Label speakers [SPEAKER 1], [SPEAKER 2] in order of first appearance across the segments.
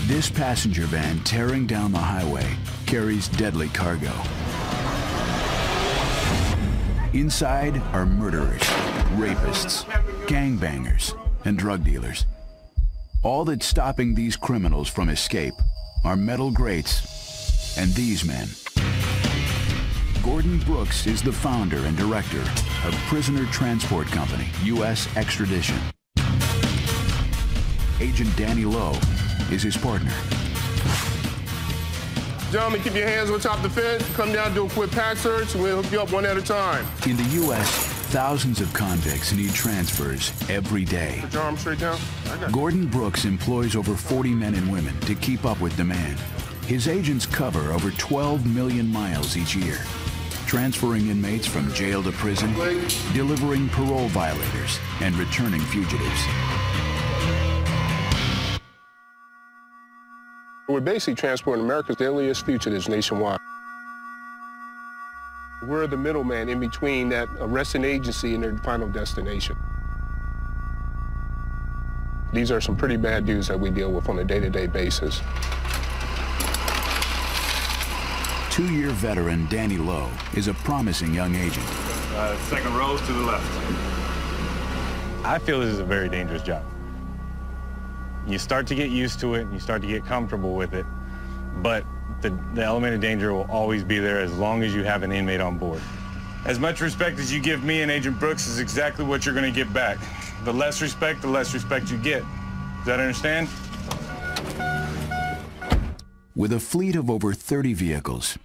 [SPEAKER 1] This passenger van tearing down the highway carries deadly cargo. Inside are murderers, rapists, gangbangers, and drug dealers. All that's stopping these criminals from escape are metal grates and these men. Gordon Brooks is the founder and director of Prisoner Transport Company, U.S. Extradition. Agent Danny Lowe is his partner.
[SPEAKER 2] Gentlemen, keep your hands on top of the fence. Come down, do a quick pat search, and we'll hook you up one at a time.
[SPEAKER 1] In the U.S., thousands of convicts need transfers every day.
[SPEAKER 2] Put your arm straight down.
[SPEAKER 1] Gordon Brooks employs over 40 men and women to keep up with demand. His agents cover over 12 million miles each year, transferring inmates from jail to prison, delivering parole violators, and returning fugitives.
[SPEAKER 2] We're basically transporting America's deadliest fugitives nationwide. We're the middleman in between that arresting agency and their final destination. These are some pretty bad dudes that we deal with on a day-to-day basis.
[SPEAKER 1] Two-year veteran Danny Lowe is a promising young agent.
[SPEAKER 3] Second rows to the left.
[SPEAKER 4] I feel this is a very dangerous job. You start to get used to it, and you start to get comfortable with it, but the element of danger will always be there as long as you have an inmate on board.
[SPEAKER 3] As much respect as you give me and Agent Brooks is exactly what you're going to get back. The less respect you get. Does that understand?
[SPEAKER 1] With a fleet of over 30 vehicles,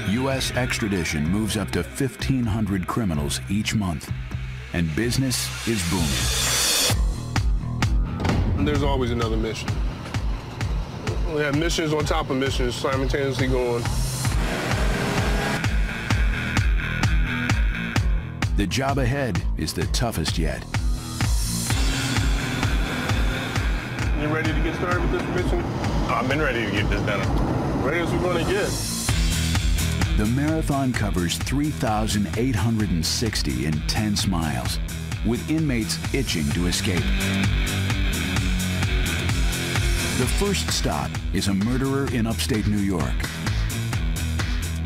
[SPEAKER 1] U.S. Extradition moves up to 1,500 criminals each month, and business is booming.
[SPEAKER 2] There's always another mission. We have missions on top of missions simultaneously going.
[SPEAKER 1] The job ahead is the toughest yet.
[SPEAKER 2] You ready to get started with this mission?
[SPEAKER 4] I've been ready to get this done.
[SPEAKER 2] Ready as we're going to get.
[SPEAKER 1] The marathon covers 3,860 intense miles, with inmates itching to escape. The first stop is a murderer in upstate New York.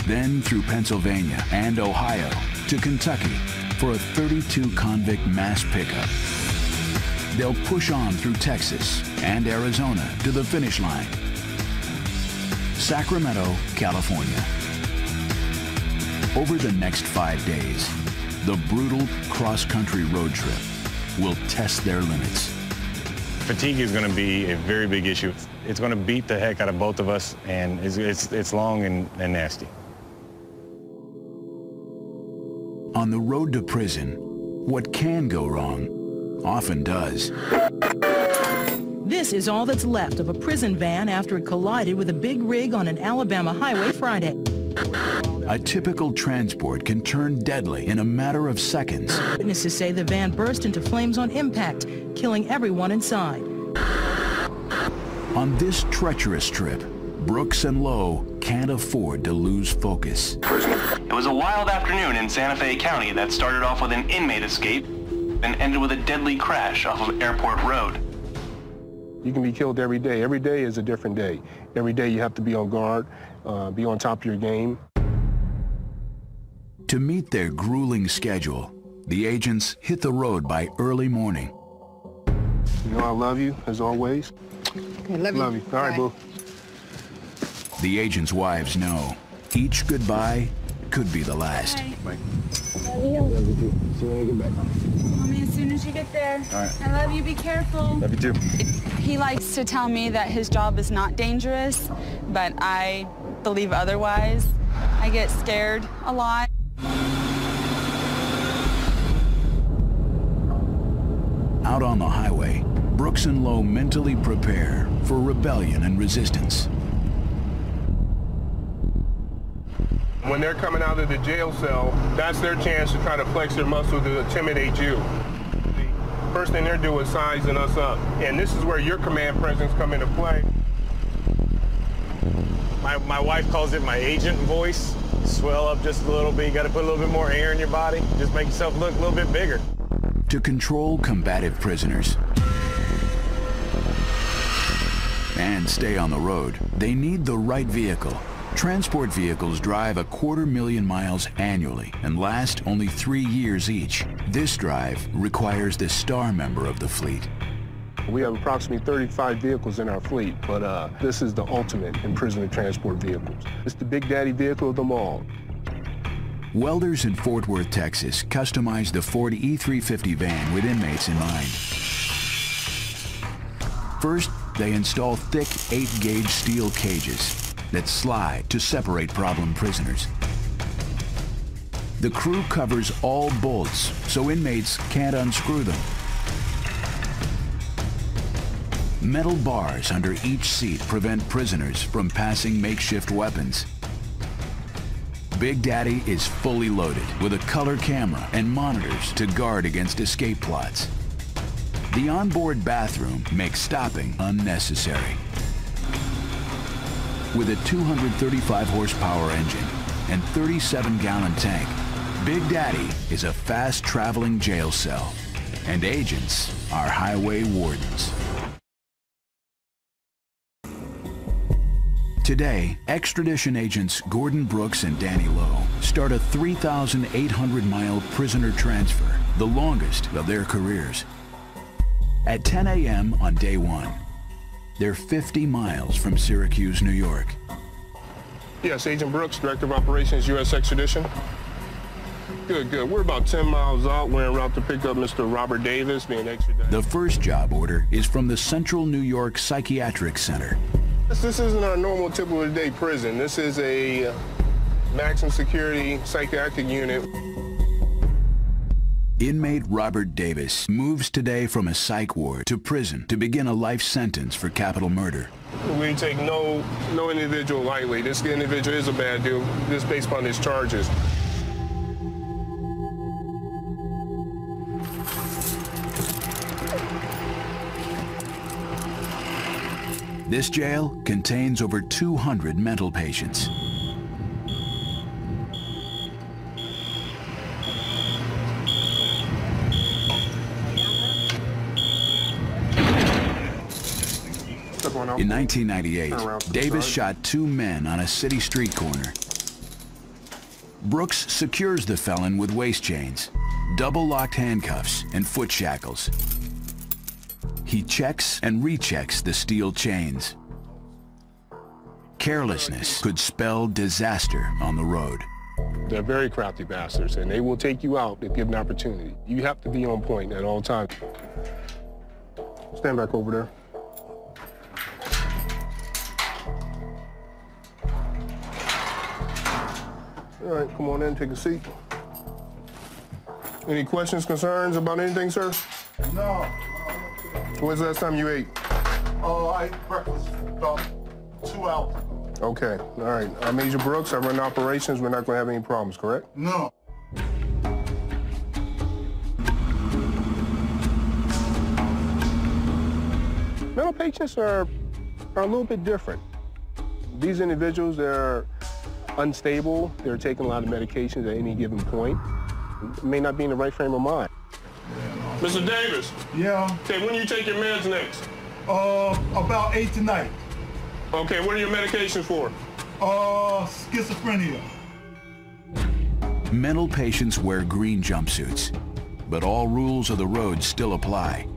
[SPEAKER 1] Then through Pennsylvania and Ohio to Kentucky for a 32-convict mass pickup. They'll push on through Texas and Arizona to the finish line. Sacramento, California. Over the next 5 days, the brutal cross-country road trip will test their limits.
[SPEAKER 4] Fatigue is going to be a very big issue. It's going to beat the heck out of both of us, and it's long and nasty.
[SPEAKER 1] On the road to prison, what can go wrong often does.
[SPEAKER 5] This is all that's left of a prison van after it collided with a big rig on an Alabama highway Friday.
[SPEAKER 1] A typical transport can turn deadly in a matter of seconds.
[SPEAKER 5] Witnesses say the van burst into flames on impact, killing everyone inside.
[SPEAKER 1] On this treacherous trip, Brooks and Lowe can't afford to lose focus.
[SPEAKER 6] It was a wild afternoon in Santa Fe County that started off with an inmate escape and ended with a deadly crash off of Airport Road.
[SPEAKER 2] You can be killed every day. Every day is a different day. Every day you have to be on guard, be on top of your game.
[SPEAKER 1] To meet their grueling schedule, the agents hit the road by early morning.
[SPEAKER 2] You know I love you, as always.
[SPEAKER 7] I love you.
[SPEAKER 2] Love you. All right, boo.
[SPEAKER 1] The agents' wives know each goodbye could be the last.
[SPEAKER 7] Bye.
[SPEAKER 2] Love you too. See you when you get back.
[SPEAKER 7] Call me as soon as you get there.
[SPEAKER 4] All right.
[SPEAKER 7] I love you. Be careful.
[SPEAKER 4] Love you too.
[SPEAKER 8] He likes to tell me that his job is not dangerous, but I believe otherwise. I get scared a lot.
[SPEAKER 1] Out on the highway, Brooks and Lowe mentally prepare for rebellion and resistance.
[SPEAKER 2] When they're coming out of the jail cell, that's their chance to try to flex their muscle to intimidate you. The first thing they're doing is sizing us up. And this is where your command presence come into play.
[SPEAKER 4] My wife calls it my agent voice. You swell up just a little bit. You got to put a little bit more air in your body. Just make yourself look a little bit bigger.
[SPEAKER 1] To control combative prisoners and stay on the road, they need the right vehicle. Transport vehicles drive 250,000 miles annually and last only 3 years each. This drive requires the star member of the fleet.
[SPEAKER 2] We have approximately 35 vehicles in our fleet, but this is the ultimate in prisoner transport vehicles. It's the big daddy vehicle of them all.
[SPEAKER 1] Welders in Fort Worth, Texas, customized the Ford E350 van with inmates in mind. First, they install thick 8-gauge steel cages that slide to separate problem prisoners. The crew covers all bolts so inmates can't unscrew them. Metal bars under each seat prevent prisoners from passing makeshift weapons. Big Daddy is fully loaded with a color camera and monitors to guard against escape plots. The onboard bathroom makes stopping unnecessary. With a 235 horsepower engine and 37-gallon tank, Big Daddy is a fast-traveling jail cell, and agents are highway wardens. Today, extradition agents Gordon Brooks and Danny Lowe start a 3,800-mile prisoner transfer, the longest of their careers. At 10 a.m. on day one, they're 50 miles from Syracuse, New York.
[SPEAKER 2] Yes, Agent Brooks, Director of Operations, U.S. Extradition. Good. We're about 10 miles out. We're en route to pick up Mr. Robert Davis being extradited.
[SPEAKER 1] The first job order is from the Central New York Psychiatric Center.
[SPEAKER 2] This isn't our normal typical day prison. This is a maximum security psychiatric unit.
[SPEAKER 1] Inmate Robert Davis moves today from a psych ward to prison to begin a life sentence for capital murder.
[SPEAKER 2] We take no individual lightly. This individual is a bad dude, just based upon his charges.
[SPEAKER 1] This jail contains over 200 mental patients. In 1998, Davis shot 2 men on a city street corner. Brooks secures the felon with waist chains, double-locked handcuffs, and foot shackles. He checks and rechecks the steel chains. Carelessness could spell disaster on the road.
[SPEAKER 2] They're very crafty bastards, and they will take you out if given an opportunity. You have to be on point at all times. Stand back over there. All right, come on in, take a seat. Any questions, concerns about anything, sir?
[SPEAKER 9] No.
[SPEAKER 2] When's the last time you ate?
[SPEAKER 9] I ate breakfast about 2 hours ago.
[SPEAKER 2] Okay, all right. I'm Agent Brooks. I run operations. We're not going to have any problems, correct?
[SPEAKER 9] No.
[SPEAKER 2] Mental patients are a little bit different. These individuals, they're unstable. They're taking a lot of medications at any given point. May not be in the right frame of mind. Mr. Davis.
[SPEAKER 9] Yeah.
[SPEAKER 2] Okay, when you take your meds next?
[SPEAKER 9] About 8 tonight.
[SPEAKER 2] Okay, what are your medications for?
[SPEAKER 9] Schizophrenia.
[SPEAKER 1] Mental patients wear green jumpsuits, but all rules of the road still apply.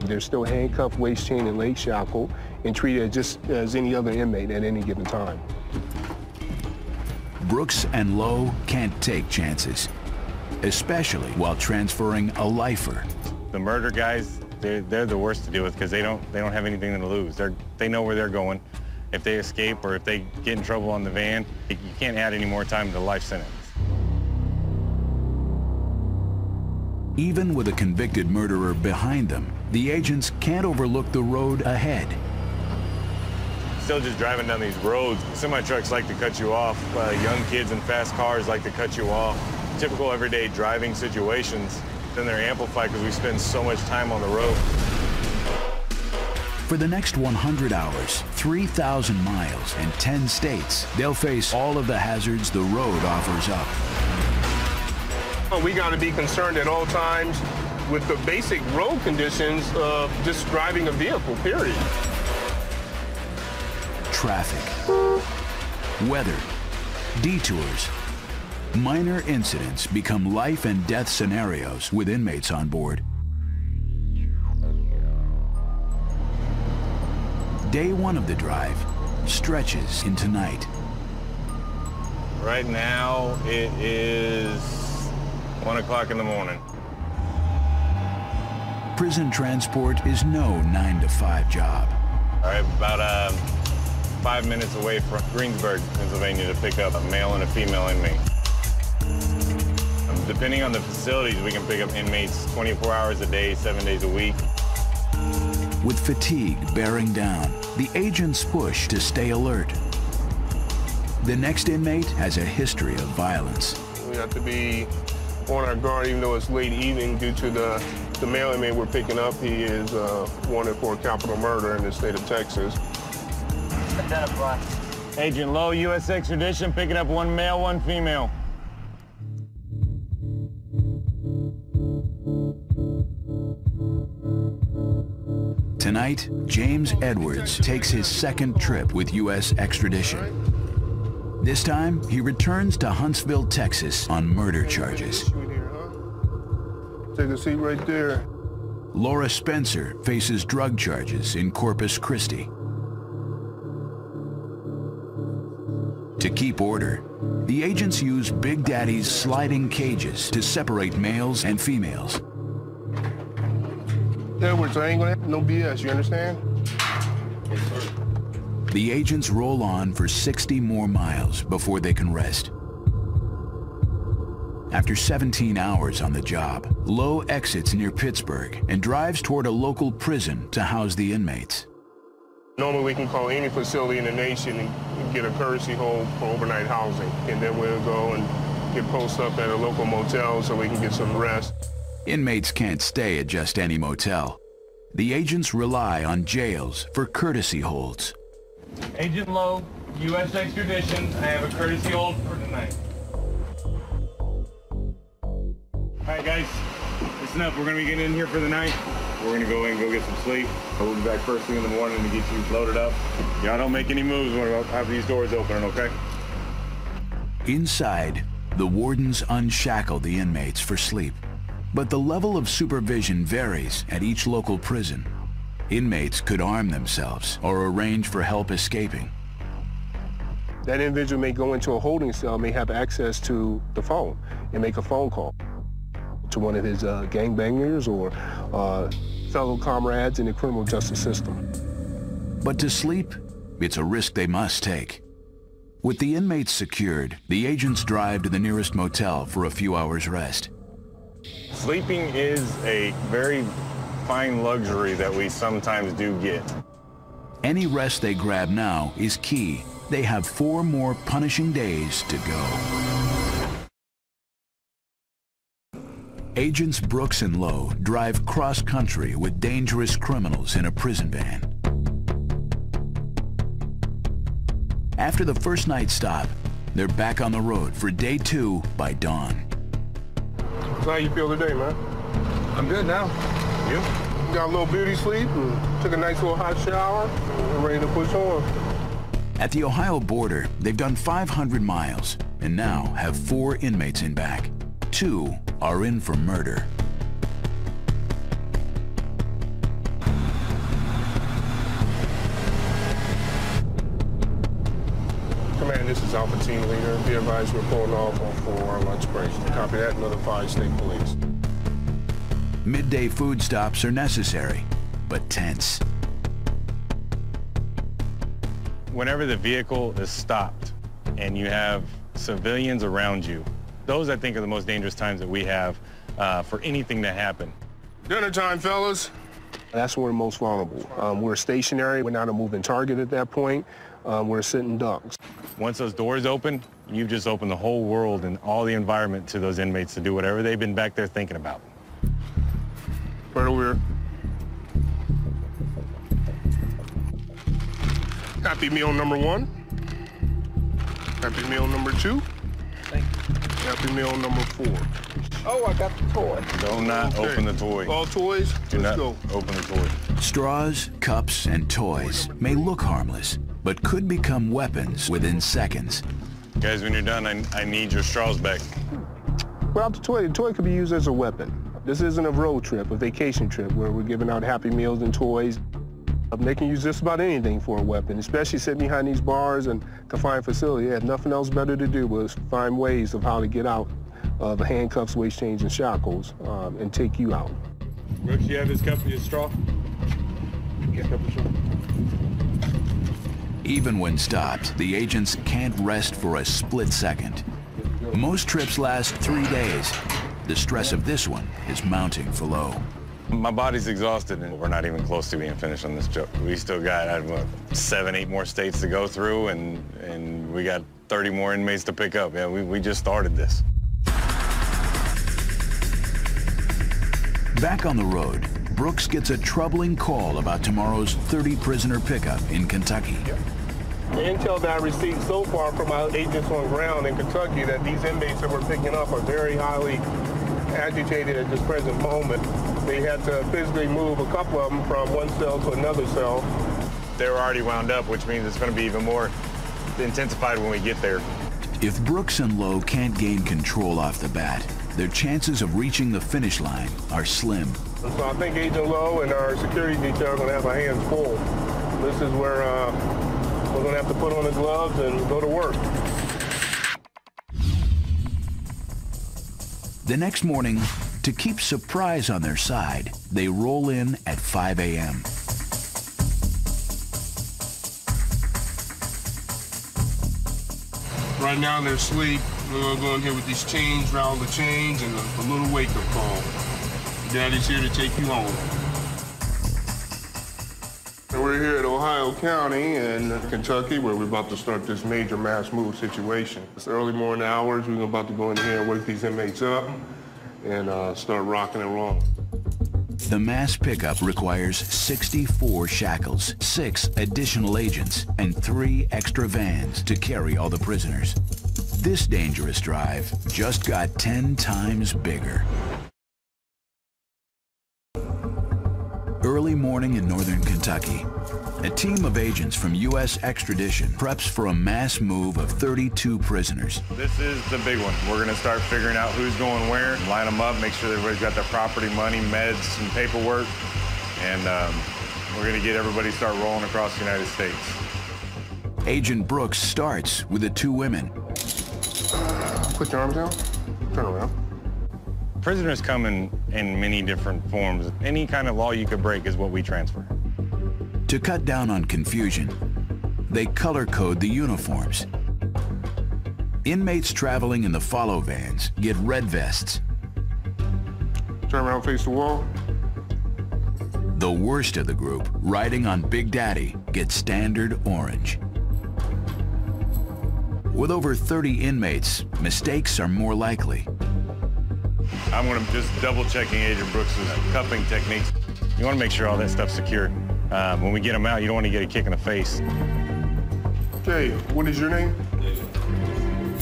[SPEAKER 2] They're still handcuffed, waist chain, and leg shackled, and treated just as any other inmate at any given time.
[SPEAKER 1] Brooks and Lowe can't take chances, especially while transferring a lifer.
[SPEAKER 4] The murder guys, they're the worst to deal with because they don't have anything to lose. They know where they're going. If they escape or if they get in trouble on the van, you can't add any more time to the life sentence.
[SPEAKER 1] Even with a convicted murderer behind them, the agents can't overlook the road ahead.
[SPEAKER 4] Still just driving down these roads, semi-trucks like to cut you off. Young kids in fast cars like to cut you off. Typical everyday driving situations. Then they're amplified because we spend so much time on the road.
[SPEAKER 1] For the next 100 hours, 3,000 miles, and 10 states, they'll face all of the hazards the road offers up.
[SPEAKER 2] We got to be concerned at all times with the basic road conditions of just driving a vehicle, period.
[SPEAKER 1] traffic, weather, detours. Minor incidents become life and death scenarios with inmates on board. Day one of the drive stretches into night.
[SPEAKER 4] Right now, it is 1 o'clock in the morning.
[SPEAKER 1] Prison transport is no 9-to-5 job.
[SPEAKER 4] All right, about 5 minutes away from Greensburg, Pennsylvania, to pick up a male and a female inmate. Depending on the facilities, we can pick up inmates 24 hours a day, 7 days a week.
[SPEAKER 1] With fatigue bearing down, the agents push to stay alert. The next inmate has a history of violence.
[SPEAKER 2] We have to be on our guard even though it's late evening due to the male inmate we're picking up. He is wanted for capital murder in the state of Texas.
[SPEAKER 4] Agent Lowe, U.S. extradition, picking up 1 male, 1 female.
[SPEAKER 1] Tonight, James Edwards takes his second trip with U.S. extradition. This time, he returns to Huntsville, Texas on murder charges.
[SPEAKER 2] Take a seat right there.
[SPEAKER 1] Laura Spencer faces drug charges in Corpus Christi. To keep order, the agents use Big Daddy's sliding cages to separate males and females.
[SPEAKER 2] Edwards, I ain't gonna have no BS, you understand?
[SPEAKER 1] The agents roll on for 60 more miles before they can rest. After 17 hours on the job, Lowe exits near Pittsburgh and drives toward a local prison to house the inmates.
[SPEAKER 2] Normally we can call any facility in the nation and get a courtesy hold for overnight housing. And then we'll go and get posted up at a local motel so we can get some rest.
[SPEAKER 1] Inmates can't stay at just any motel. The agents rely on jails for courtesy holds.
[SPEAKER 4] Agent Lowe, U.S. extradition. I have a courtesy hold for tonight. All right, guys, listen up. We're going to be getting in here for the night. We're going to go in and go get some sleep. We'll be back first thing in the morning to get you loaded up. Y'all don't make any moves when I have these doors opening, okay?
[SPEAKER 1] Inside, the wardens unshackle the inmates for sleep. But the level of supervision varies at each local prison. Inmates could arm themselves or arrange for help escaping.
[SPEAKER 2] That individual may go into a holding cell, may have access to the phone and make a phone call to one of his gangbangers or fellow comrades in the criminal justice system.
[SPEAKER 1] But to sleep, it's a risk they must take. With the inmates secured, the agents drive to the nearest motel for a few hours rest.
[SPEAKER 4] Sleeping is a very fine luxury that we sometimes do get.
[SPEAKER 1] Any rest they grab now is key. They have 4 more punishing days to go. Agents Brooks and Lowe drive cross-country with dangerous criminals in a prison van. After the first night stop, they're back on the road for day 2 by dawn.
[SPEAKER 2] So how you feel today, man?
[SPEAKER 9] I'm good now.
[SPEAKER 2] You? Got a little beauty sleep and took a nice little hot shower and ready to push on.
[SPEAKER 1] At the Ohio border, they've done 500 miles and now have 4 inmates in back. 2 are in for murder.
[SPEAKER 2] Command, this is Alpha Team Leader. Be advised we're pulling off on 4-hour lunch break. Copy that, another 5 state police.
[SPEAKER 1] Midday food stops are necessary, but tense.
[SPEAKER 4] Whenever the vehicle is stopped and you have civilians around you, those I think are the most dangerous times that we have for anything to happen.
[SPEAKER 2] Dinner time, fellas. That's when we're most vulnerable. We're stationary. We're not a moving target at that point. We're sitting ducks.
[SPEAKER 4] Once those doors open, you've just opened the whole world and all the environment to those inmates to do whatever they've been back there thinking about.
[SPEAKER 2] Right over here. Happy meal number 1. Happy meal number 2.
[SPEAKER 9] Thank you.
[SPEAKER 2] Happy meal number 4.
[SPEAKER 9] Oh, I got the toy.
[SPEAKER 4] Do not open the toy.
[SPEAKER 2] All toys?
[SPEAKER 4] Do
[SPEAKER 2] Let's
[SPEAKER 4] not
[SPEAKER 2] go.
[SPEAKER 4] open the toy.
[SPEAKER 1] Straws, cups, and toys may look harmless, but could become weapons within seconds.
[SPEAKER 4] Guys, when you're done, I need your straws back.
[SPEAKER 2] Well, the toy could be used as a weapon. This isn't a road trip, a vacation trip, where we're giving out Happy Meals and toys. They can use just about anything for a weapon, especially sitting behind these bars and confined facility. They had nothing else better to do but find ways of how to get out of the handcuffs, waist chains, and shackles and take you out.
[SPEAKER 3] Brooks, you have his cup of your straw?
[SPEAKER 1] Even when stopped, the agents can't rest for a split second. Most trips last 3 days. The stress of this one is mounting for Lowe.
[SPEAKER 4] My body's exhausted, and we're not even close to being finished on this trip. We still got 7, 8 more states to go through, and we got 30 more inmates to pick up. Yeah, we just started this.
[SPEAKER 1] Back on the road, Brooks gets a troubling call about tomorrow's 30-prisoner pickup in Kentucky.
[SPEAKER 2] The intel that I received so far from our agents on ground in Kentucky that these inmates that we're picking up are very highly agitated at this present moment. They had to physically move a couple of them from one cell to another cell.
[SPEAKER 4] They're already wound up, which means it's going to be even more intensified when we get there.
[SPEAKER 1] If Brooks and Lowe can't gain control off the bat, their chances of reaching the finish line are slim.
[SPEAKER 2] So I think Agent Lowe and our security detail are going to have our hands full. This is where we're going to have to put on the gloves and go to work.
[SPEAKER 1] The next morning, to keep surprise on their side, they roll in at 5 a.m.
[SPEAKER 2] Right now they're asleep. We're going to go in here with these chains, rattle the chains, and a little wake-up call. Daddy's here to take you home. And we're here at Ohio County in Kentucky, where we're about to start this major mass move situation. It's early morning hours. We're about to go in here and wake these inmates up and start rocking and rolling.
[SPEAKER 1] The mass pickup requires 64 shackles, 6 additional agents, and 3 extra vans to carry all the prisoners. This dangerous drive just got 10 times bigger. Early morning in northern Kentucky, a team of agents from U.S. Extradition preps for a mass move of 32 prisoners.
[SPEAKER 4] This is the big one. We're going to start figuring out who's going where, line them up, make sure everybody's got their property, money, meds, and paperwork, and we're going to get everybody start rolling across the United States.
[SPEAKER 1] Agent Brooks starts with the 2 women.
[SPEAKER 2] Put your arms down, turn around.
[SPEAKER 4] Prisoners come in many different forms. Any kind of law you could break is what we transfer.
[SPEAKER 1] To cut down on confusion, they color code the uniforms. Inmates traveling in the follow vans get red vests.
[SPEAKER 2] Turn around, face the wall.
[SPEAKER 1] The worst of the group, riding on Big Daddy, get standard orange. With over 30 inmates, mistakes are more likely.
[SPEAKER 4] I'm going to just double-checking Agent Brooks' cuffing techniques. You want to make sure all that stuff's secured. When we get them out, you don't want to get a kick in the face.
[SPEAKER 2] Okay, what is your name?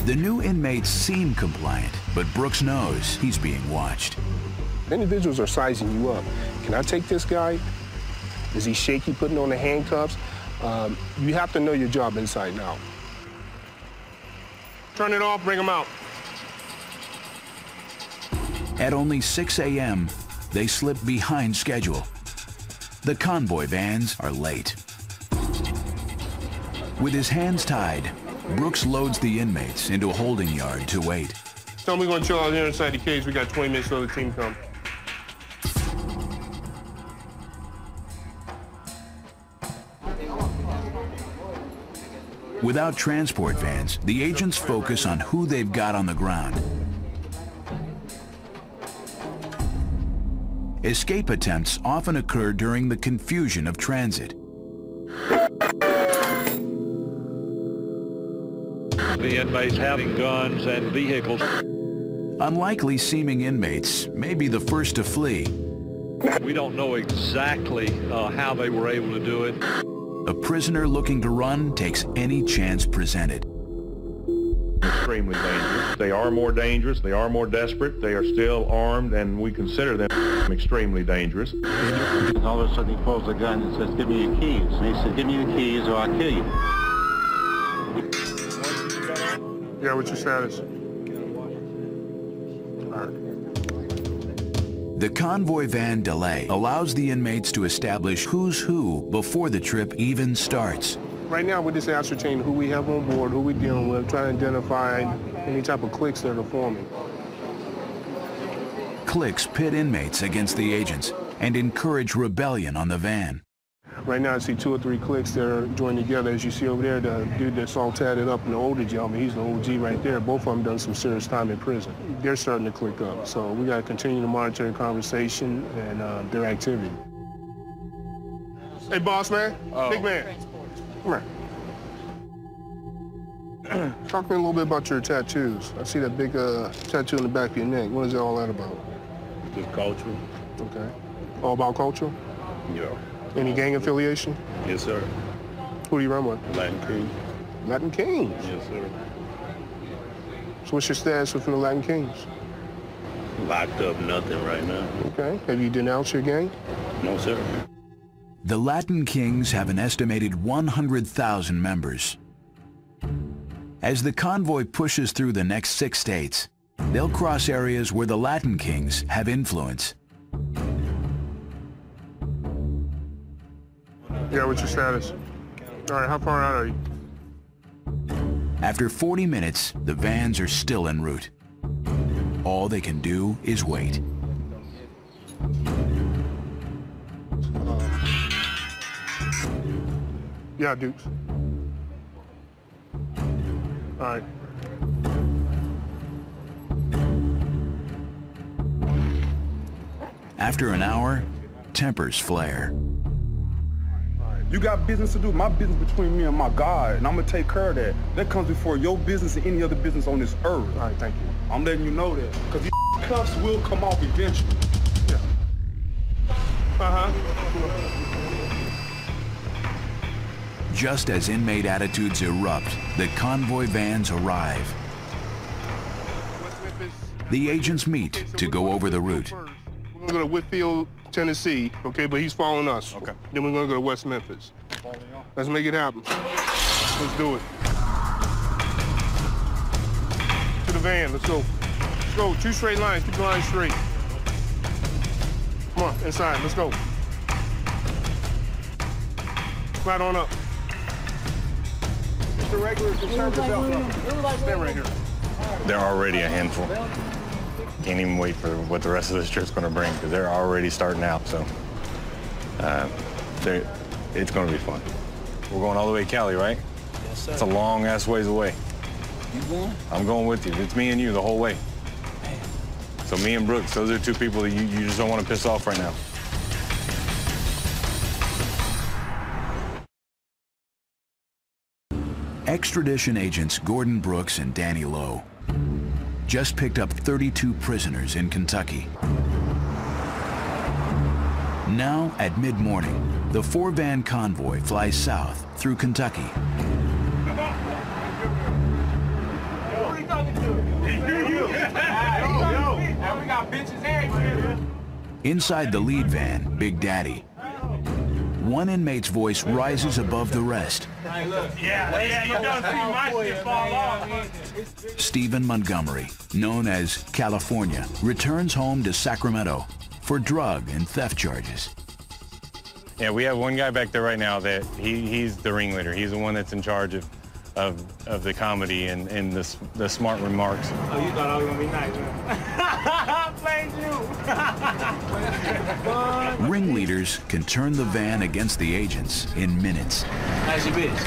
[SPEAKER 1] The new inmates seem compliant, but Brooks knows he's being watched.
[SPEAKER 2] Individuals are sizing you up. Can I take this guy? Is he shaky putting on the handcuffs? You have to know your job inside and out. Turn it off, bring him out.
[SPEAKER 1] At only 6 a.m., they slip behind schedule. The convoy vans are late. With his hands tied, Brooks loads the inmates into a holding yard to wait.
[SPEAKER 2] Tell me we're going to chill out here inside the cage. We got 20 minutes till the team comes.
[SPEAKER 1] Without transport vans, the agents focus on who they've got on the ground. Escape attempts often occur during the confusion of transit.
[SPEAKER 10] The inmates having guns and vehicles.
[SPEAKER 1] Unlikely seeming inmates may be the first to flee.
[SPEAKER 10] We don't know exactly how they were able to do it.
[SPEAKER 1] A prisoner looking to run takes any chance presented.
[SPEAKER 11] extremely dangerous. They are more dangerous. They are more desperate. They are still armed, and we consider them extremely dangerous.
[SPEAKER 12] All of a sudden he pulls a gun and says, "Give me your keys." And he said, "Give me your keys or I'll kill you."
[SPEAKER 2] Yeah, what's your status?
[SPEAKER 1] The convoy van delay allows the inmates to establish who's who before the trip even starts.
[SPEAKER 2] Right now, we're just ascertaining who we have on board, who we're dealing with, trying to identify any type of cliques that are forming.
[SPEAKER 1] Cliques pit inmates against the agents and encourage rebellion on the van.
[SPEAKER 2] Right now, I see 2 or 3 cliques that are joined together. As you see over there, the dude that's all tatted up in the older gentleman, he's the OG right there. Both of them done some serious time in prison. They're starting to click up, so we got to continue to monitor their conversation and their activity. Hey, boss man, big man, come here. Talk to me a little bit about your tattoos. I see that big tattoo in the back of your neck. What is all that about?
[SPEAKER 11] Just culture.
[SPEAKER 2] Okay. All about culture?
[SPEAKER 11] Yeah.
[SPEAKER 2] Any gang affiliation?
[SPEAKER 11] Yes, sir.
[SPEAKER 2] Who do you run with?
[SPEAKER 11] Latin Kings.
[SPEAKER 2] Latin Kings?
[SPEAKER 11] Yes, sir.
[SPEAKER 2] So what's your status within the Latin Kings?
[SPEAKER 11] Locked up, nothing right now.
[SPEAKER 2] Okay. Have you denounced your gang?
[SPEAKER 11] No, sir.
[SPEAKER 1] The Latin Kings have an estimated 100,000 members. As the convoy pushes through the next 6 states, they'll cross areas where the Latin Kings have influence.
[SPEAKER 2] Yeah, what's your status? All right, how far out are you?
[SPEAKER 1] After 40 minutes, the vans are still en route. All they can do is wait.
[SPEAKER 2] Yeah, Dukes. All right.
[SPEAKER 1] After an hour, tempers flare.
[SPEAKER 13] You got business to do. My business between me and my God, and I'm gonna take care of that. That comes before your business and any other business on this earth.
[SPEAKER 2] All right, thank you.
[SPEAKER 13] I'm letting you know that, because these cuffs will come off eventually.
[SPEAKER 2] Yeah.
[SPEAKER 1] Just as inmate attitudes erupt, the convoy vans arrive. The agents meet to go over the route.
[SPEAKER 2] We're gonna go to Whitfield, Tennessee, okay, but he's following us.
[SPEAKER 13] Okay.
[SPEAKER 2] Then we're gonna go to West Memphis. Let's make it happen. Let's do it. To the van, let's go. Let's go, 2 straight lines, keep the line straight. Come on, inside, let's go. Right on up. Just the regular conservative belt. Stand right here.
[SPEAKER 4] They're already a handful. Can't even wait for what the rest of this trip's going to bring, because they're already starting out, so it's going to be fun. We're going all the way to Cali, right?
[SPEAKER 14] Yes, sir.
[SPEAKER 4] It's a long-ass ways away.
[SPEAKER 14] You going?
[SPEAKER 4] I'm going with you. It's me and you the whole way.
[SPEAKER 14] Man.
[SPEAKER 4] So me and Brooks, those are 2 people that you just don't want to piss off right now.
[SPEAKER 1] Extradition agents Gordon Brooks and Danny Lowe just picked up 32 prisoners in Kentucky. Now, at mid-morning, the 4-van convoy flies south through Kentucky. Inside the lead van, Big Daddy, one inmate's voice rises above the rest. Stephen Montgomery, known as California, returns home to Sacramento for drug and theft charges.
[SPEAKER 4] Yeah, we have one guy back there right now that he's the ringleader. He's the one that's in charge of the comedy and the smart remarks.
[SPEAKER 14] Oh, you thought I was gonna be nice, man. Played you.
[SPEAKER 1] Ringleaders can turn the van against the agents in minutes.
[SPEAKER 14] How's your bitch?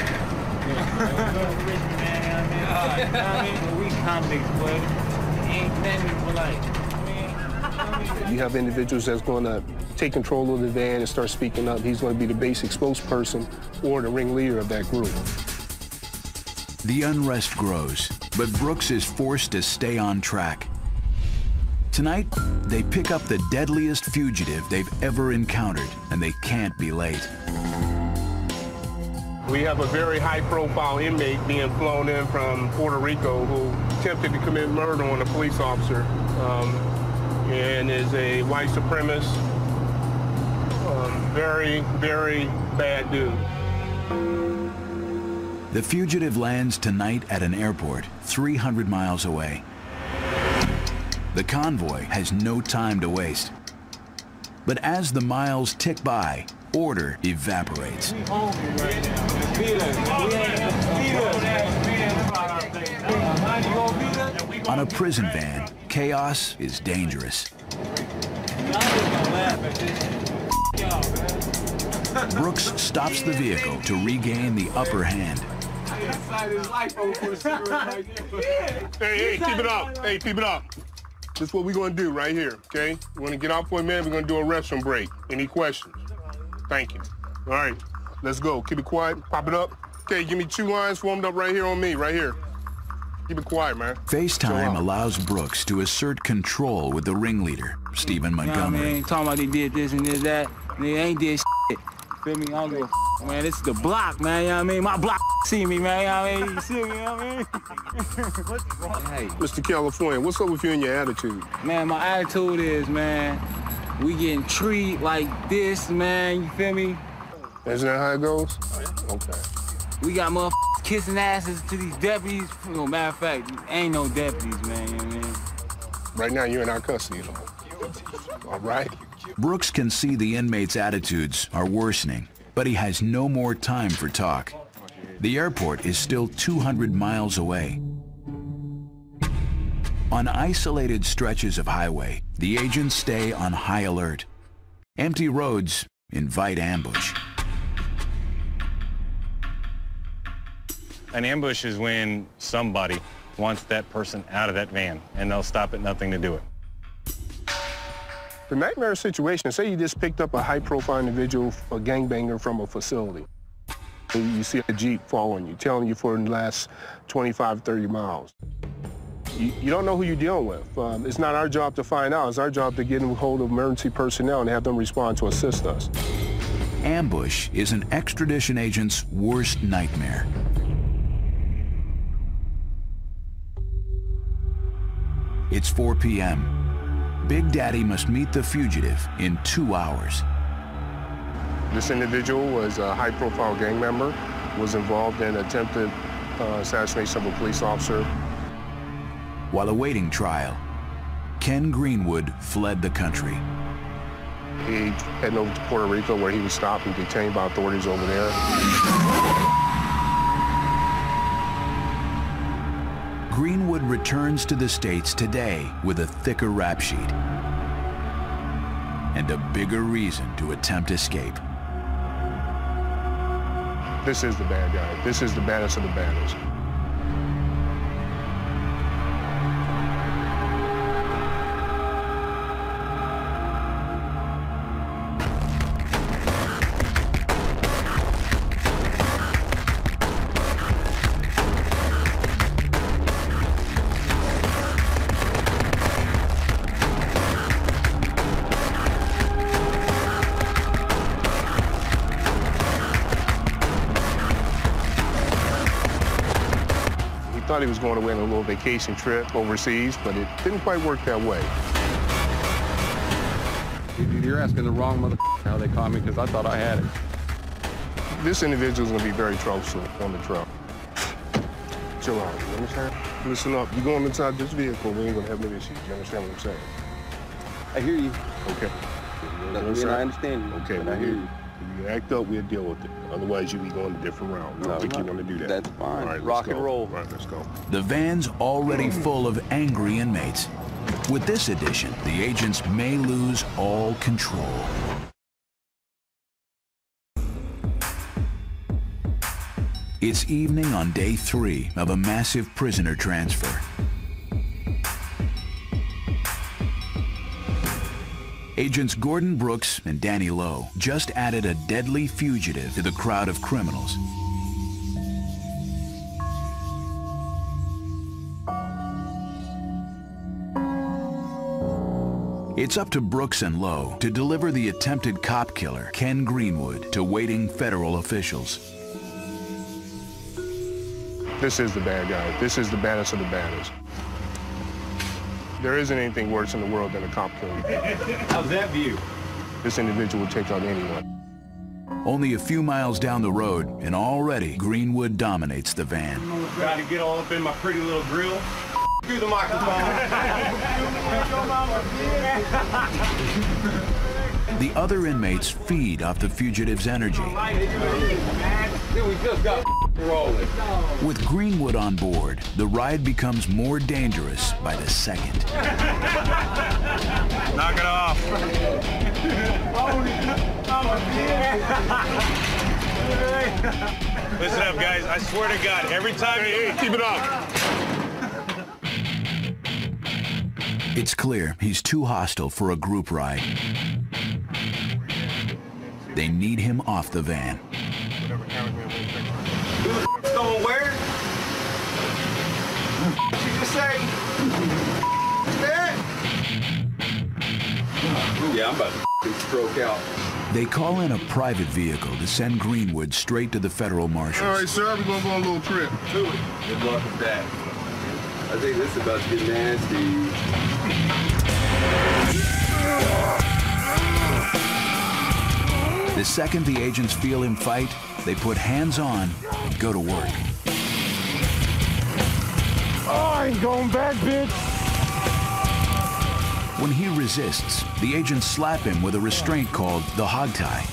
[SPEAKER 14] We convicts, boy. Ain't nothing for like.
[SPEAKER 2] You have individuals that's going to take control of the van and start speaking up. He's going to be the basic spokesperson or the ringleader of that group.
[SPEAKER 1] The unrest grows, but Brooks is forced to stay on track. Tonight, they pick up the deadliest fugitive they've ever encountered, and they can't be late.
[SPEAKER 2] We have a very high-profile inmate being flown in from Puerto Rico who attempted to commit murder on a police officer and is a white supremacist. Very, very bad dude.
[SPEAKER 1] The fugitive lands tonight at an airport 300 miles away. The convoy has no time to waste. But as the miles tick by, order evaporates. On a prison van, chaos is dangerous. Brooks stops the vehicle to regain the upper hand.
[SPEAKER 2] Hey, keep it up. Hey, keep it up. This is what we're going to do right here, okay? We're going to get out for a minute. We're going to do a restroom break. Any questions? Thank you. All right, let's go. Keep it quiet. Pop it up. Okay, give me 2 lines warmed up right here on me, right here. Keep it quiet, man.
[SPEAKER 1] FaceTime allows Brooks to assert control with the ringleader, Stephen Montgomery.
[SPEAKER 14] You know, man, talking about they did this and did that. They ain't did shit. Feel me? I don't give a f, man. This is the block, man. You know what I mean? My block see me, man. You know what I mean? You see me, you know what I mean? Hey.
[SPEAKER 2] Mr. California, what's up with you and your attitude?
[SPEAKER 14] Man, my attitude is, man, we getting treated like this, man. You feel me?
[SPEAKER 2] Isn't that how it goes? Okay.
[SPEAKER 14] We got motherfuckers kissing asses to these deputies. You know, matter of fact, ain't no deputies, man. You know what I mean?
[SPEAKER 2] Right now, you're in our custody, though. All right?
[SPEAKER 1] Brooks can see the inmates' attitudes are worsening, but he has no more time for talk. The airport is still 200 miles away. On isolated stretches of highway, the agents stay on high alert. Empty roads invite ambush.
[SPEAKER 4] An ambush is when somebody wants that person out of that van, and they'll stop at nothing to do it.
[SPEAKER 2] The nightmare situation, say you just picked up a high-profile individual, a gangbanger from a facility. You see a Jeep following you, telling you for the last 25, 30 miles. You don't know who you're dealing with. It's not our job to find out. It's our job to get in hold of emergency personnel and have them respond to assist us.
[SPEAKER 1] Ambush is an extradition agent's worst nightmare. It's 4 p.m. Big Daddy must meet the fugitive in 2 hours.
[SPEAKER 2] This individual was a high-profile gang member, was involved in attempted assassination of a police officer.
[SPEAKER 1] While awaiting trial, Ken Greenwood fled the country.
[SPEAKER 2] He headed over to Puerto Rico where he was stopped and detained by authorities over there.
[SPEAKER 1] Greenwood returns to the States today with a thicker rap sheet and a bigger reason to attempt escape.
[SPEAKER 2] This is the bad guy. This is the baddest of the baddest. Thought he was going away on a little vacation trip overseas, but it didn't quite work that way.
[SPEAKER 13] You're asking the wrong motherfucker how they call me, because I thought I had it.
[SPEAKER 2] This individual is going to be very troublesome on the truck. Chill out, you understand? Listen up, you're going inside this vehicle, we ain't going to have no issues. You understand what I'm saying?
[SPEAKER 13] I hear you.
[SPEAKER 2] Okay.
[SPEAKER 13] I understand you.
[SPEAKER 2] Okay, I hear you. If you act up, we'll deal with it. Otherwise, you'll be going a different route. I don't think you want to do that.
[SPEAKER 13] That's fine.
[SPEAKER 2] All right,
[SPEAKER 13] rock and roll.
[SPEAKER 2] All right, let's go.
[SPEAKER 1] The van's already full of angry inmates. With this addition, the agents may lose all control. It's evening on day 3 of a massive prisoner transfer. Agents Gordon Brooks and Danny Lowe just added a deadly fugitive to the crowd of criminals. It's up to Brooks and Lowe to deliver the attempted cop killer, Ken Greenwood, to waiting federal officials.
[SPEAKER 2] This is the bad guy. This is the baddest of the baddest. There isn't anything worse in the world than a cop killer.
[SPEAKER 15] How's that view?
[SPEAKER 2] This individual will take out anyone.
[SPEAKER 1] Only a few miles down the road, and already Greenwood dominates the van.
[SPEAKER 15] Got to get all up in my pretty little grill. Through the microphone.
[SPEAKER 1] The other inmates feed off the fugitive's energy.
[SPEAKER 15] We just got rolling.
[SPEAKER 1] With Greenwood on board, the ride becomes more dangerous by the second.
[SPEAKER 3] Knock it off. Listen up, guys. I swear to God, every time you...
[SPEAKER 2] Keep it up.
[SPEAKER 1] It's clear he's too hostile for a group ride. They need him off the van.
[SPEAKER 15] Going where? What you just say? Yeah, I'm about to stroke out.
[SPEAKER 1] They call in a private vehicle to send Greenwood straight to the federal marshals.
[SPEAKER 2] All right, sir, we're going to go on a little trip.
[SPEAKER 15] Do it. Good luck with that. I think this is about to get nasty.
[SPEAKER 1] The second the agents feel him fight, they put hands on and go to work.
[SPEAKER 2] Oh, I ain't going back, bitch.
[SPEAKER 1] When he resists, the agents slap him with a restraint called the hog tie.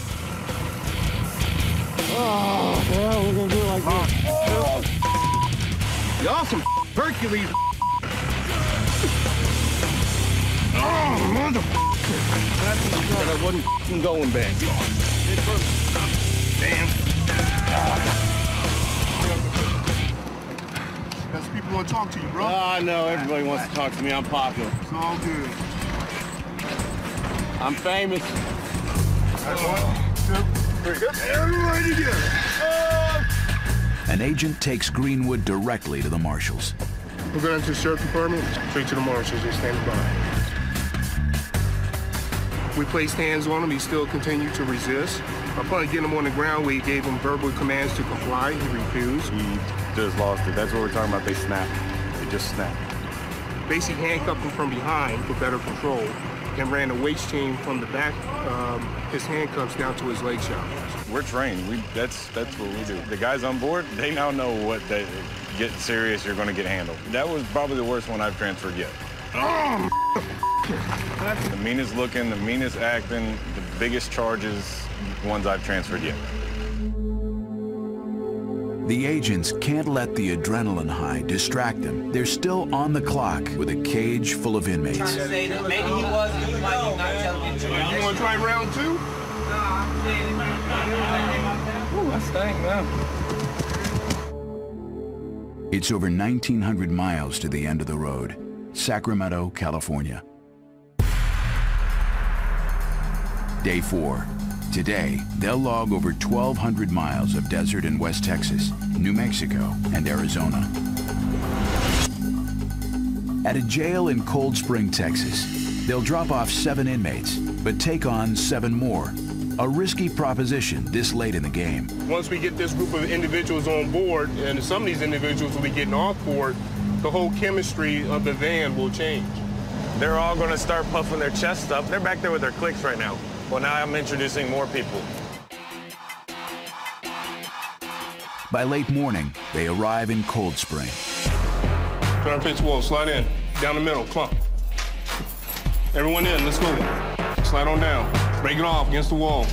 [SPEAKER 2] Oh, hell, we're going to do it like this. Y'all some Hercules. Oh, motherfucker. I wasn't going back. Damn. That's people want to talk to you, bro.
[SPEAKER 15] I know. Everybody wants to talk to me. I'm popular.
[SPEAKER 2] It's all good.
[SPEAKER 15] I'm famous.
[SPEAKER 2] That's 1, 2, 3. Everybody together.
[SPEAKER 1] An agent takes Greenwood directly to the marshals.
[SPEAKER 2] We're going to the sheriff department, straight to the marshals. They're standing by. We placed hands on him. He still continued to resist. Upon getting him on the ground, we gave him verbal commands to comply. He refused.
[SPEAKER 3] He just lost it. That's what we're talking about. They snapped. They just snapped.
[SPEAKER 2] Basically handcuffed him from behind for better control and ran a weights chain from the back, his handcuffs down to his leg shackles.
[SPEAKER 3] We're trained. That's what we do. The guys on board, they now know what they get serious, you're going to get handled. That was probably the worst one I've transferred yet. The meanest looking, the meanest acting, the biggest charges, ones I've transferred yet.
[SPEAKER 1] The agents can't let the adrenaline high distract them. They're still on the clock with a cage full of inmates.
[SPEAKER 15] Maybe he was, he might not tell you.
[SPEAKER 2] You want to try round 2?
[SPEAKER 15] Ooh, that stank, man.
[SPEAKER 1] It's over 1,900 miles to the end of the road, Sacramento, California. Day 4. Today, they'll log over 1,200 miles of desert in West Texas, New Mexico, and Arizona. At a jail in Cold Spring, Texas, they'll drop off 7 inmates, but take on 7 more. A risky proposition this late in the game.
[SPEAKER 2] Once we get this group of individuals on board, and some of these individuals will be getting off board, the whole chemistry of the van will change.
[SPEAKER 3] They're all going to start puffing their chests up. They're back there with their cliques right now. Well, now I'm introducing more people.
[SPEAKER 1] By late morning, they arrive in Cold Spring.
[SPEAKER 2] Turn our pitch wall, slide in, down the middle, clump. Everyone in, let's go. Slide on down, break it off against the wall.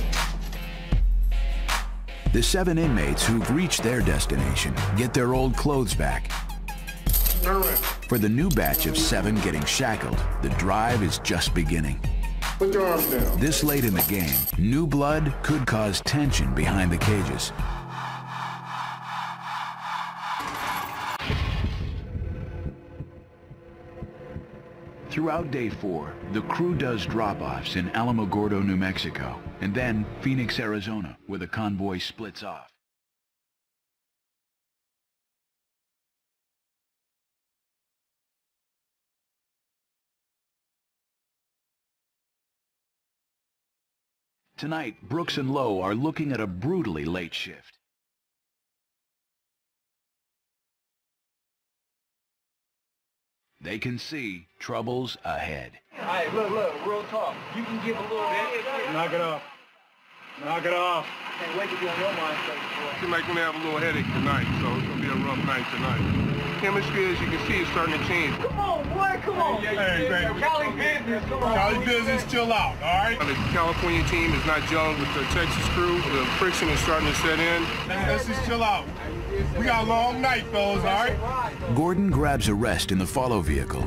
[SPEAKER 1] The 7 inmates who've reached their destination get their old clothes back.
[SPEAKER 2] Turn around.
[SPEAKER 1] For the new batch of 7 getting shackled, the drive is just beginning.
[SPEAKER 2] Put your arms down.
[SPEAKER 1] This late in the game, new blood could cause tension behind the cages. Throughout day 4, the crew does drop-offs in Alamogordo, New Mexico, and then Phoenix, Arizona, where the convoy splits off. Tonight, Brooks and Lowe are looking at a brutally late shift. They can see trouble's ahead.
[SPEAKER 14] Hey, look, real talk. You can give a little bit.
[SPEAKER 3] Knock it off. Knock it off.
[SPEAKER 14] Can't wait to be on your mind.
[SPEAKER 2] Seems like we're gonna have a little headache tonight, so it's gonna be a rough night tonight. Chemistry, as you can see, is starting to change.
[SPEAKER 14] Come on, boy, come on.
[SPEAKER 2] Hey,
[SPEAKER 14] Cali business, come on.
[SPEAKER 2] Cali business, chill out, all right? The California team is not gelling with the Texas crew. The friction is starting to set in. Let's just chill out. We got a long night, fellas, all right?
[SPEAKER 1] Gordon grabs a rest in the follow vehicle,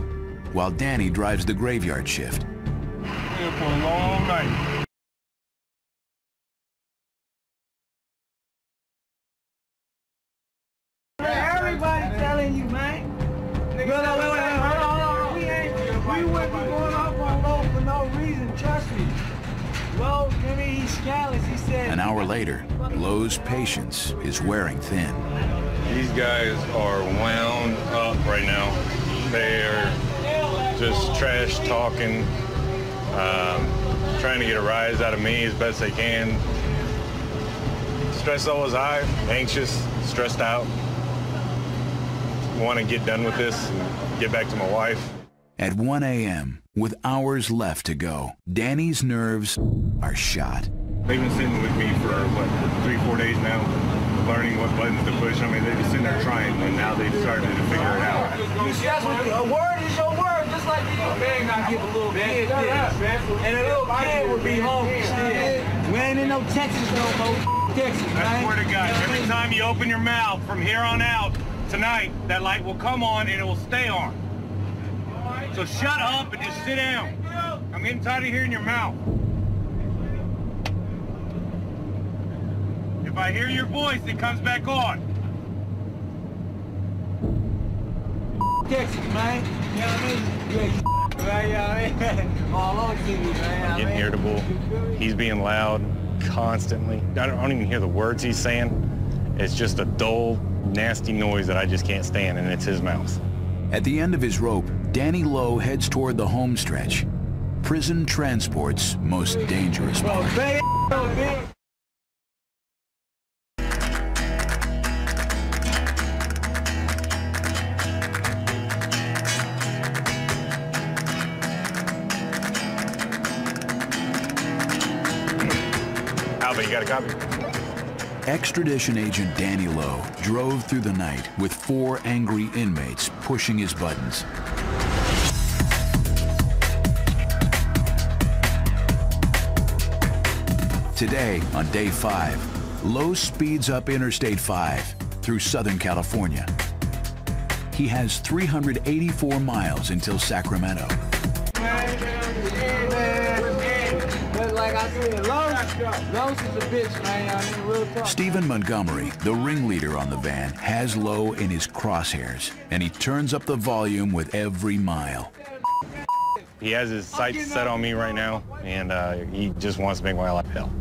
[SPEAKER 1] while Danny drives the graveyard shift.
[SPEAKER 2] We're in for a long night.
[SPEAKER 14] Everybody telling you, man. Wait, hold on. We wouldn't be going off on Lowe for no reason, trust me. Lowe, I mean, he's scandalous. He said...
[SPEAKER 1] An hour later, Lowe's patience is wearing thin.
[SPEAKER 3] These guys are wound up right now. They're just trash talking, trying to get a rise out of me as best they can. Stress level is high, anxious, stressed out. Want to get done with this and get back to my wife.
[SPEAKER 1] At 1 a.m., with hours left to go, Danny's nerves are shot.
[SPEAKER 3] They've been sitting with me for, what, 3-4 days now, learning what buttons to push. I mean, they've been sitting there trying, and now they've started to figure it out.
[SPEAKER 14] You see, that's what a word is your word, just like the man got to give a little kid this. And a little kid would be hungry still. We ain't in no Texas no more. Texas, man.
[SPEAKER 3] I swear to God, every time you open your mouth from here on out, tonight, that light will come on and it will stay on. So shut up and just sit down. I'm getting tired of hearing your mouth. If I hear your voice, it comes back on.
[SPEAKER 14] Texas, man. You know what I mean? Yeah, all on TV, man.
[SPEAKER 4] I'm getting irritable. He's being loud constantly. I don't even hear the words he's saying. It's just a dull, nasty noise that I just can't stand, and it's his mouth.
[SPEAKER 1] At the end of his rope, Danny Lowe heads toward the home stretch, prison transport's most dangerous part.
[SPEAKER 4] Alvin, you got a copy?
[SPEAKER 1] Extradition agent Danny Lowe drove through the night with 4 angry inmates pushing his buttons. Today, on day 5, Lowe speeds up Interstate 5 through Southern California. He has 384 miles until Sacramento.
[SPEAKER 14] Like I said, Lowe's is a bitch, man. I mean, real talk.
[SPEAKER 1] Stephen Montgomery, the ringleader on the van, has Lowe in his crosshairs, and he turns up the volume with every mile.
[SPEAKER 4] He has his sights set on me right now, and he just wants to make my life hell.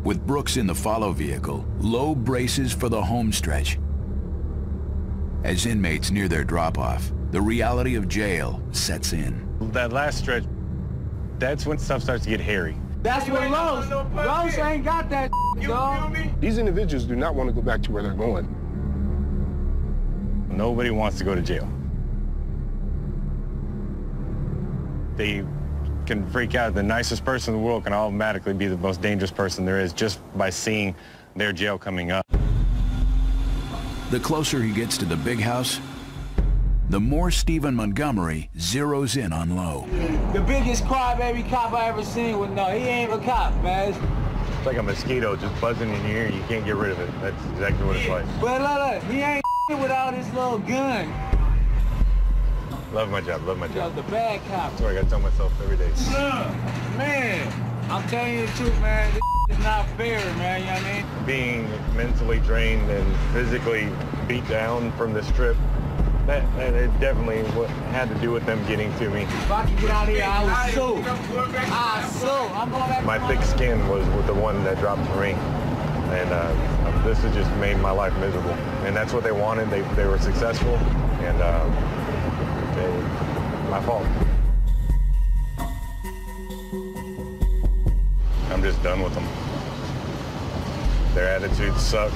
[SPEAKER 1] With Brooks in the follow vehicle, Lowe braces for the home stretch. As inmates near their drop-off, the reality of jail sets in.
[SPEAKER 4] That last stretch, that's when stuff starts to get hairy.
[SPEAKER 14] That's what Lowe's ain't got that, dog.
[SPEAKER 2] These individuals do not want to go back to where they're going.
[SPEAKER 4] Nobody wants to go to jail. They can freak out. The nicest person in the world can automatically be the most dangerous person there is just by seeing their jail coming up.
[SPEAKER 1] The closer he gets to the big house, the more Stephen Montgomery zeroes in on Lowe.
[SPEAKER 14] The biggest crybaby cop I ever seen was, no, he ain't a cop, man.
[SPEAKER 4] It's like a mosquito just buzzing in your ear. You can't get rid of it. That's exactly what it's like.
[SPEAKER 14] But look, he ain't without his little gun.
[SPEAKER 4] Love my job, love my job.
[SPEAKER 14] The bad cop.
[SPEAKER 4] That's what I gotta tell myself every day.
[SPEAKER 14] Man, I'm telling you the truth, man. This is not fair, man, you know what I mean?
[SPEAKER 4] Being mentally drained and physically beat down from this trip, that it definitely had to do with them getting to me.
[SPEAKER 14] If I could get out of here, I would sue. I sue. I'm going back.
[SPEAKER 4] My thick skin was the one that dropped the ring. And this has just made my life miserable. And that's what they wanted. They were successful. And my fault. I'm just done with them. Their attitudes suck.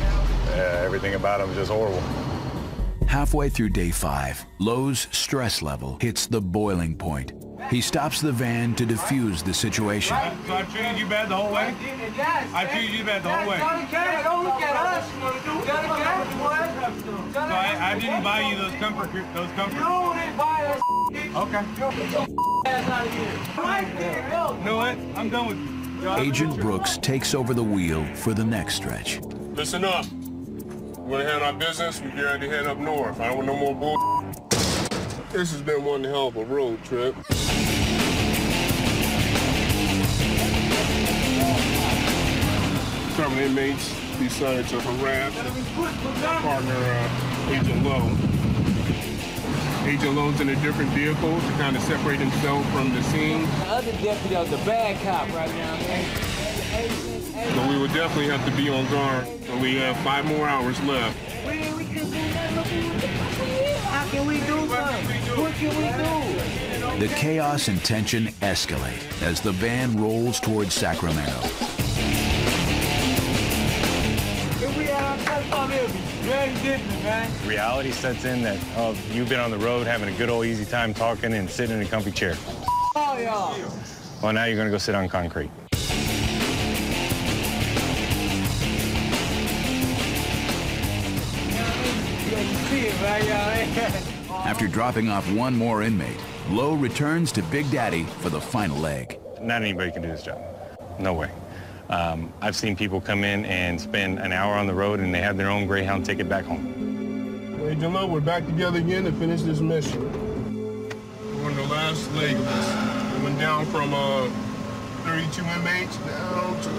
[SPEAKER 4] Everything about them is just horrible.
[SPEAKER 1] Halfway through day 5, Lowe's stress level hits the boiling point. He stops the van to defuse the situation.
[SPEAKER 3] So I've treated you bad the whole way? I've treated you bad the whole way.
[SPEAKER 14] Don't look at us.
[SPEAKER 3] So I didn't buy you those comfort.
[SPEAKER 14] You didn't buy us.
[SPEAKER 3] Okay. You know what? I'm done with you.
[SPEAKER 1] Agent Brooks takes over the wheel for the next stretch.
[SPEAKER 2] Listen up. We're gonna handle our business. We're ready to head up north. I don't want no more bull. This has been one hell of a road trip. Several inmates decided to harass our partner, Agent Lowe. Agent Lowe's in a different vehicle to kind of separate himself from the scene.
[SPEAKER 14] The other deputy was the bad cop right now, man.
[SPEAKER 2] So we would definitely have to be on guard. So we have 5 more hours left.
[SPEAKER 14] We can do nothing. How can we do something? What can we do?
[SPEAKER 1] The chaos and tension escalate as the van rolls towards Sacramento.
[SPEAKER 14] If we had our test on, it would be very different, man.
[SPEAKER 4] Reality sets in that you've been on the road having a good old easy time talking and sitting in a comfy chair.
[SPEAKER 14] Oh, y'all.
[SPEAKER 4] Well, now you're going to go sit on concrete.
[SPEAKER 1] After dropping off one more inmate, Lowe returns to Big Daddy for the final leg.
[SPEAKER 4] Not anybody can do this job. No way. I've seen people come in and spend an hour on the road and they have their own Greyhound ticket back home.
[SPEAKER 2] Agent Lowe, we're back together again to finish this mission. We're on the last leg of this. We went down from 32 inmates down to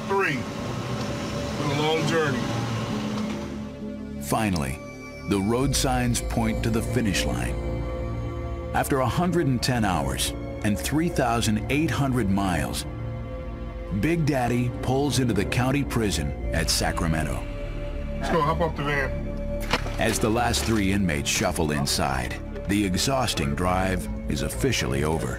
[SPEAKER 2] 3. It's been a long journey.
[SPEAKER 1] Finally, the road signs point to the finish line. After 110 hours and 3,800 miles, Big Daddy pulls into the county prison at Sacramento.
[SPEAKER 2] Let's go, hop off the van.
[SPEAKER 1] As the last 3 inmates shuffle inside, the exhausting drive is officially over.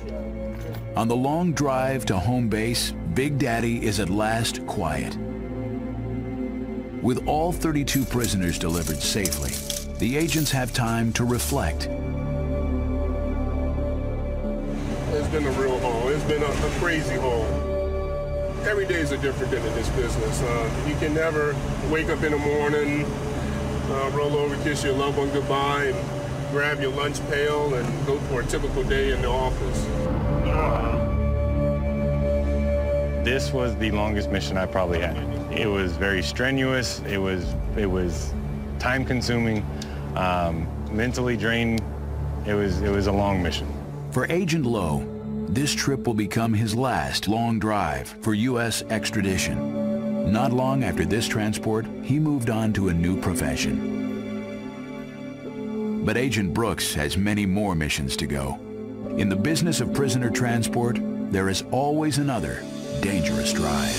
[SPEAKER 1] On the long drive to home base, Big Daddy is at last quiet. With all 32 prisoners delivered safely, the agents have time to reflect.
[SPEAKER 2] It's been a real haul. It's been a crazy haul. Every day is a different day in this business. You can never wake up in the morning, roll over, kiss your loved one goodbye, and grab your lunch pail and go for a typical day in the office.
[SPEAKER 4] This was the longest mission I probably had. It was very strenuous. It was time-consuming, mentally draining. It was a long mission.
[SPEAKER 1] For Agent Lowe, this trip will become his last long drive for U.S. extradition. Not long after this transport, he moved on to a new profession. But Agent Brooks has many more missions to go. In the business of prisoner transport, there is always another dangerous drive.